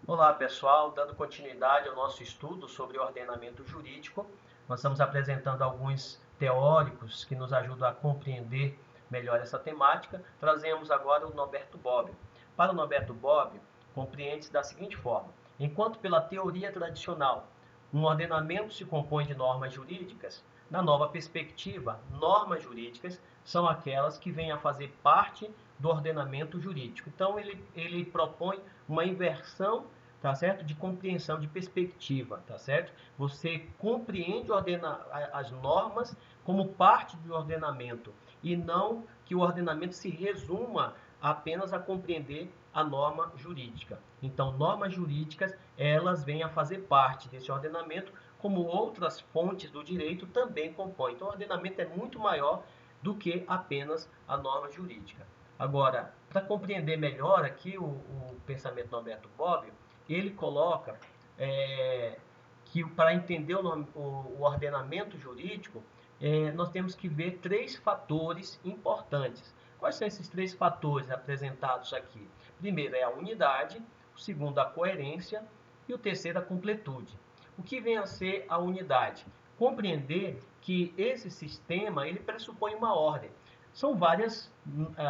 Olá, pessoal, dando continuidade ao nosso estudo sobre ordenamento jurídico, nós estamos apresentando alguns teóricos que nos ajudam a compreender melhor essa temática. Trazemos agora o Norberto Bobbio. Para o Norberto Bobbio, compreende-se da seguinte forma: enquanto pela teoria tradicional um ordenamento se compõe de normas jurídicas, na nova perspectiva, normas jurídicas são aquelas que vêm a fazer parte do ordenamento jurídico. Então, ele propõe uma inversão, tá certo? De compreensão, de perspectiva, tá certo? Você compreende as normas como parte do ordenamento e não que o ordenamento se resuma apenas a compreender a norma jurídica. Então, normas jurídicas, elas vêm a fazer parte desse ordenamento, como outras fontes do direito também compõem. Então, o ordenamento é muito maior do que apenas a norma jurídica. Agora, para compreender melhor aqui o pensamento do Alberto Bobbio, ele coloca que para entender o ordenamento jurídico, nós temos que ver três fatores importantes. Quais são esses três fatores apresentados aqui? Primeiro é a unidade, o segundo a coerência e o terceiro a completude. O que vem a ser a unidade? Compreender que esse sistema ele pressupõe uma ordem. São várias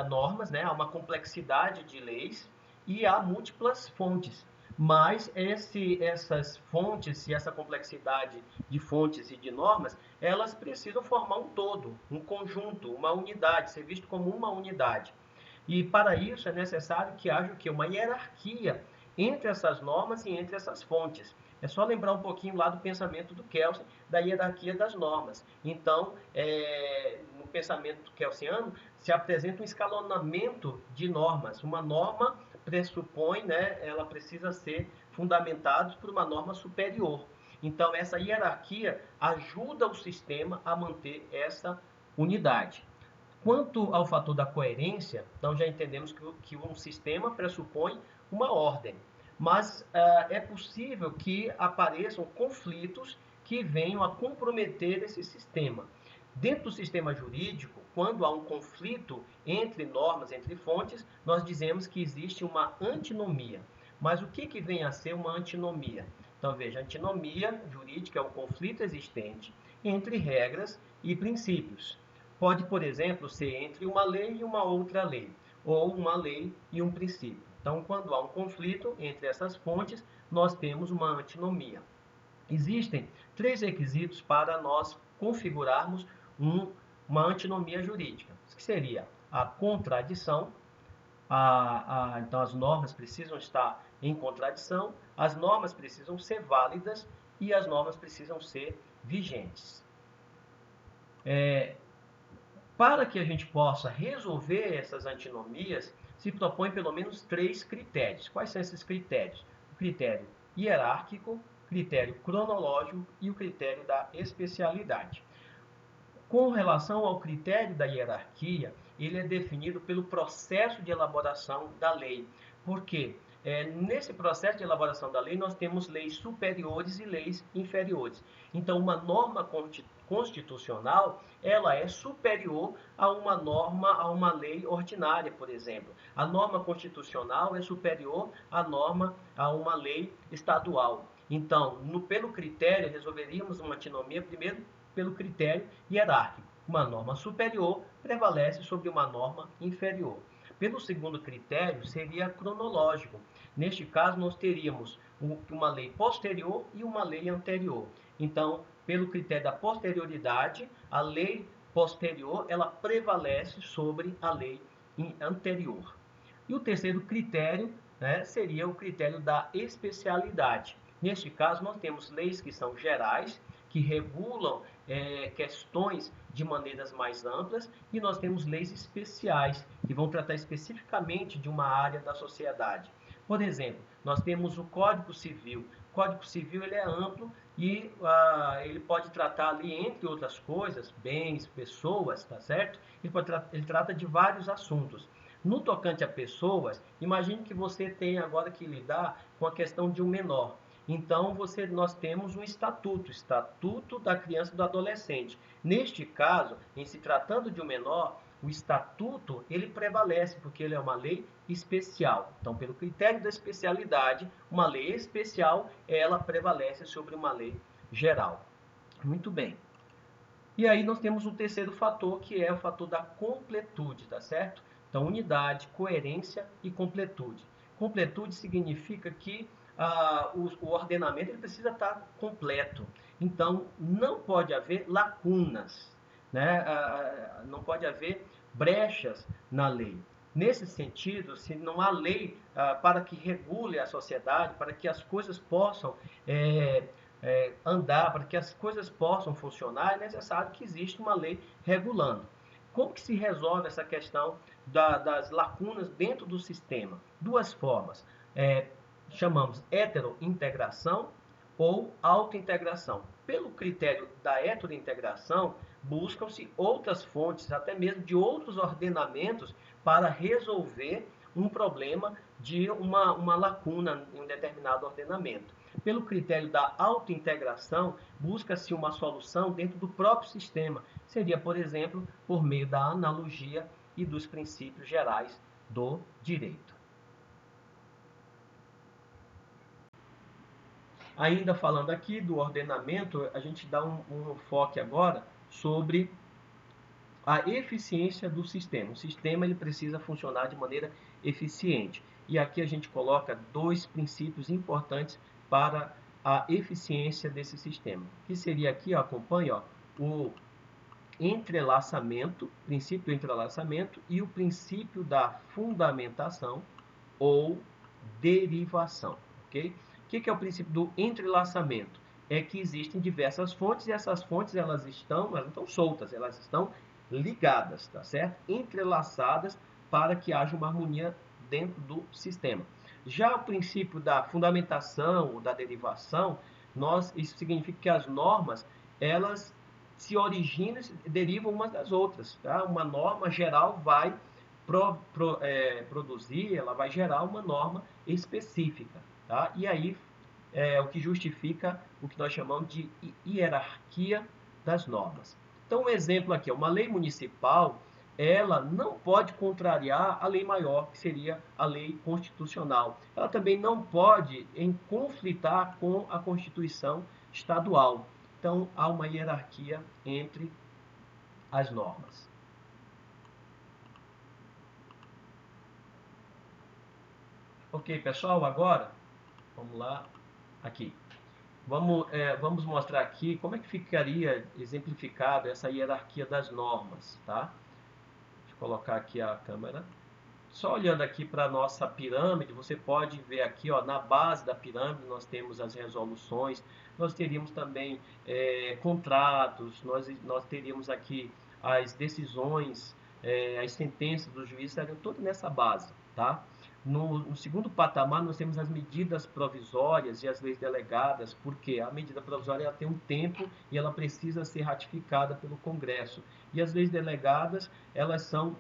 normas, né? Há uma complexidade de leis e há múltiplas fontes. Mas essas fontes e essa complexidade de fontes e de normas, elas precisam formar um todo, um conjunto, uma unidade, ser visto como uma unidade. E para isso é necessário que haja o quê? Uma hierarquia entre essas normas e entre essas fontes. É só lembrar um pouquinho lá do pensamento do Kelsen, da hierarquia das normas. Então, no pensamento kelsiano, se apresenta um escalonamento de normas. Uma norma pressupõe, né, ela precisa ser fundamentada por uma norma superior. Então, essa hierarquia ajuda o sistema a manter essa unidade. Quanto ao fator da coerência, então já entendemos que um sistema pressupõe uma ordem, mas é possível que apareçam conflitos que venham a comprometer esse sistema. Dentro do sistema jurídico, quando há um conflito entre normas, entre fontes, nós dizemos que existe uma antinomia. Mas o que vem a ser uma antinomia? Então, veja, antinomia jurídica é um conflito existente entre regras e princípios. Pode, por exemplo, ser entre uma lei e uma outra lei, ou uma lei e um princípio. Então, quando há um conflito entre essas fontes, nós temos uma antinomia. Existem três requisitos para nós configurarmos uma antinomia jurídica, que seria a contradição, então as normas precisam estar em contradição, as normas precisam ser válidas e as normas precisam ser vigentes. Para que a gente possa resolver essas antinomias, se propõe pelo menos três critérios. Quais são esses critérios? O critério hierárquico, o critério cronológico e o critério da especialidade. Com relação ao critério da hierarquia, ele é definido pelo processo de elaboração da lei. Por quê? Nesse processo de elaboração da lei, nós temos leis superiores e leis inferiores. Então, uma norma constitucional, ela é superior a uma norma, a uma lei ordinária, por exemplo. A norma constitucional é superior à norma, a uma lei estadual. Então, pelo critério, resolveríamos uma antinomia primeiro pelo critério hierárquico. Uma norma superior prevalece sobre uma norma inferior. Pelo segundo critério, seria cronológico. Neste caso, nós teríamos uma lei posterior e uma lei anterior. Então, pelo critério da posterioridade, a lei posterior ela prevalece sobre a lei anterior. E o terceiro critério, né, seria o critério da especialidade. Neste caso, nós temos leis que são gerais, que regulam questões de maneiras mais amplas, e nós temos leis especiais, que vão tratar especificamente de uma área da sociedade. Por exemplo, nós temos o Código Civil. O Código Civil ele é amplo e ele pode tratar ali, entre outras coisas, bens, pessoas, tá certo? Ele trata de vários assuntos. No tocante a pessoas, imagine que você tem agora que lidar com a questão de um menor. Então, nós temos um estatuto da criança e do adolescente. Neste caso, em se tratando de um menor, o estatuto, ele prevalece, porque ele é uma lei especial. Então, pelo critério da especialidade, uma lei especial, ela prevalece sobre uma lei geral. Muito bem. E aí nós temos o terceiro fator, que é o fator da completude, tá certo? Então, unidade, coerência e completude. Completude significa que o ordenamento ele precisa estar completo. Então, não pode haver lacunas, né? Não pode haver brechas na lei. Nesse sentido, se não há lei para que regule a sociedade, para que as coisas possam andar, para que as coisas possam funcionar, é necessário que exista uma lei regulando. Como que se resolve essa questão das lacunas dentro do sistema? Duas formas. Chamamos heterointegração ou autointegração. Pelo critério da heterointegração, buscam-se outras fontes, até mesmo de outros ordenamentos, para resolver um problema de uma lacuna em um determinado ordenamento. Pelo critério da autointegração, busca-se uma solução dentro do próprio sistema. Seria, por exemplo, por meio da analogia e dos princípios gerais do direito. Ainda falando aqui do ordenamento, a gente dá um foco agora sobre a eficiência do sistema. O sistema ele precisa funcionar de maneira eficiente. E aqui a gente coloca dois princípios importantes para a eficiência desse sistema. Que seria aqui, ó, acompanhe, ó, o entrelaçamento, princípio do entrelaçamento e o princípio da fundamentação ou derivação, ok? O que é o princípio do entrelaçamento? É que existem diversas fontes e essas fontes elas não estão soltas, elas estão ligadas, tá certo? Entrelaçadas para que haja uma harmonia dentro do sistema. Já o princípio da fundamentação ou da derivação, isso significa que as normas, elas se originam e derivam umas das outras. Tá? Uma norma geral vai produzir, ela vai gerar uma norma específica. Tá? E aí o que justifica o que nós chamamos de hierarquia das normas. Então, um exemplo aqui, uma lei municipal, ela não pode contrariar a lei maior, que seria a lei constitucional. Ela também não pode conflitar com a Constituição estadual. Então, há uma hierarquia entre as normas. Ok, pessoal, agora, vamos lá, aqui. Vamos mostrar aqui como é que ficaria exemplificado essa hierarquia das normas, tá? Deixa eu colocar aqui a câmera. Só olhando aqui para a nossa pirâmide, você pode ver aqui, ó, na base da pirâmide nós temos as resoluções, nós teríamos também contratos, nós teríamos aqui as decisões, as sentenças dos juízes, estariam todas nessa base, tá? No segundo patamar, nós temos as medidas provisórias e as leis delegadas, porque a medida provisória ela tem um tempo e ela precisa ser ratificada pelo Congresso. E as leis delegadas, elas são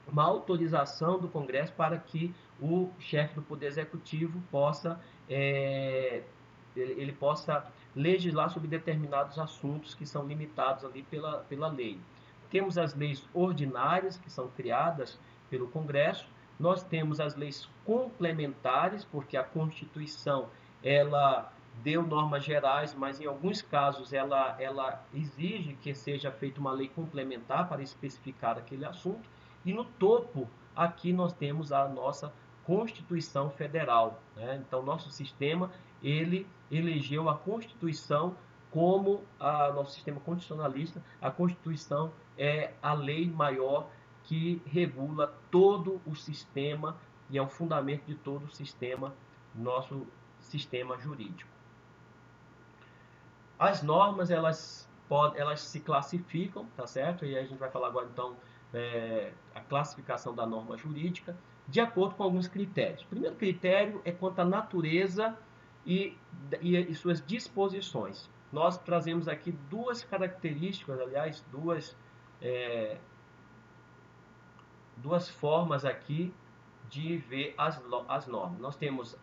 uma autorização do Congresso para que o chefe do Poder Executivo possa, ele possa legislar sobre determinados assuntos que são limitados ali pela lei. Temos as leis ordinárias, que são criadas pelo Congresso. Nós temos as leis complementares, porque a Constituição ela deu normas gerais, mas em alguns casos ela exige que seja feita uma lei complementar para especificar aquele assunto. E no topo, aqui nós temos a nossa Constituição Federal, né? Então, nosso sistema, ele elegeu a Constituição como nosso sistema constitucionalista. A Constituição é a lei maior que regula todo o sistema e é o fundamento de todo o sistema, nosso sistema jurídico. As normas, elas se classificam, tá certo? E a gente vai falar agora, então, a classificação da norma jurídica, de acordo com alguns critérios. O primeiro critério é quanto à natureza e suas disposições. Nós trazemos aqui duas características, aliás, duas formas aqui de ver as normas. Nós temos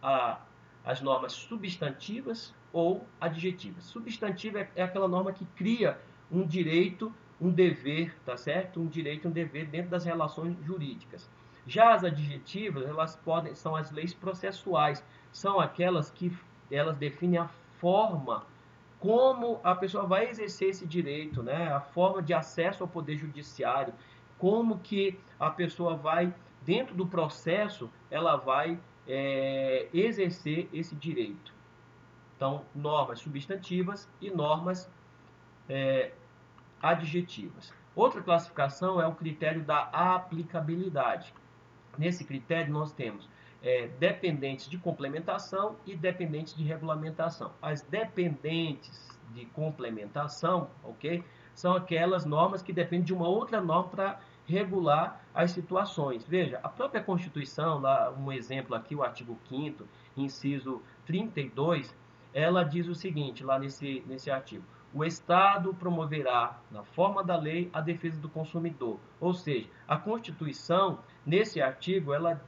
as normas substantivas ou adjetivas. Substantiva é aquela norma que cria um direito, um dever, tá certo? Um direito e um dever dentro das relações jurídicas. Já as adjetivas, são as leis processuais, são aquelas que elas definem a forma como a pessoa vai exercer esse direito, né? A forma de acesso ao poder judiciário, como que a pessoa vai, dentro do processo, ela vai exercer esse direito. Então, normas substantivas e normas adjetivas. Outra classificação é o critério da aplicabilidade. Nesse critério, nós temos dependentes de complementação e dependentes de regulamentação. As dependentes de complementação, ok? São aquelas normas que dependem de uma outra norma para regular as situações. Veja, a própria Constituição, lá, um exemplo aqui, o artigo 5º, inciso 32, ela diz o seguinte, lá nesse artigo: o Estado promoverá, na forma da lei, a defesa do consumidor. Ou seja, a Constituição, nesse artigo, ela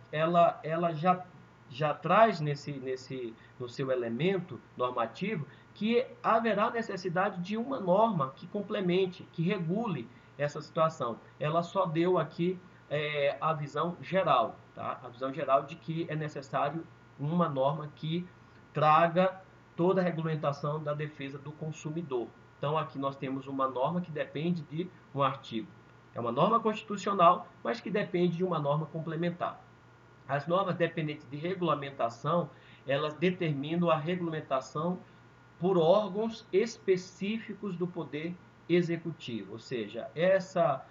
já traz no seu elemento normativo que haverá necessidade de uma norma que complemente, que regule essa situação. Ela só deu aqui a visão geral, tá? A visão geral de que é necessário uma norma que traga toda a regulamentação da defesa do consumidor. Então, aqui nós temos uma norma que depende de um artigo. É uma norma constitucional, mas que depende de uma norma complementar. As normas dependentes de regulamentação, elas determinam a regulamentação por órgãos específicos do Poder Executivo. Ou seja, essa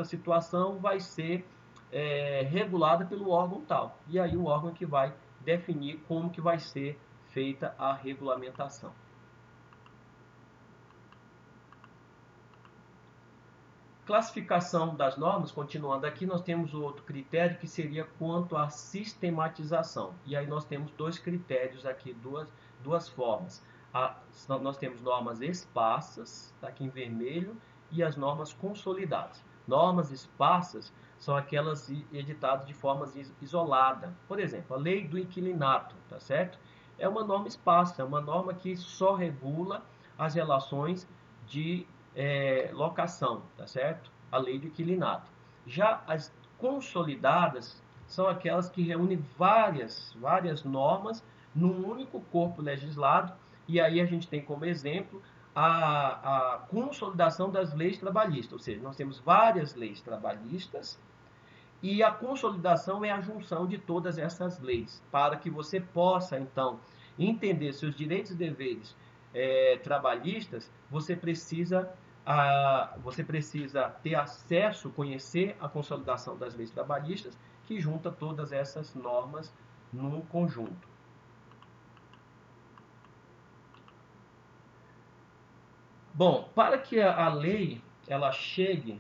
situação vai ser regulada pelo órgão tal. E aí o órgão que vai definir como que vai ser feita a regulamentação. Classificação das normas, continuando aqui, nós temos o outro critério que seria quanto à sistematização. E aí nós temos dois critérios aqui, duas formas. Nós temos normas esparsas, está aqui em vermelho, e as normas consolidadas. Normas esparsas são aquelas editadas de forma isolada. Por exemplo, a lei do inquilinato, tá certo? É uma norma esparsa, é uma norma que só regula as relações de locação, tá certo? A lei do inquilinato. Já as consolidadas são aquelas que reúnem várias normas num único corpo legislado, e aí a gente tem como exemplo a consolidação das leis trabalhistas, ou seja, nós temos várias leis trabalhistas e a consolidação é a junção de todas essas leis, para que você possa, então, entender seus direitos e deveres trabalhistas, você precisa ter acesso, conhecer a consolidação das leis trabalhistas, que junta todas essas normas num conjunto. Bom, para que a lei ela chegue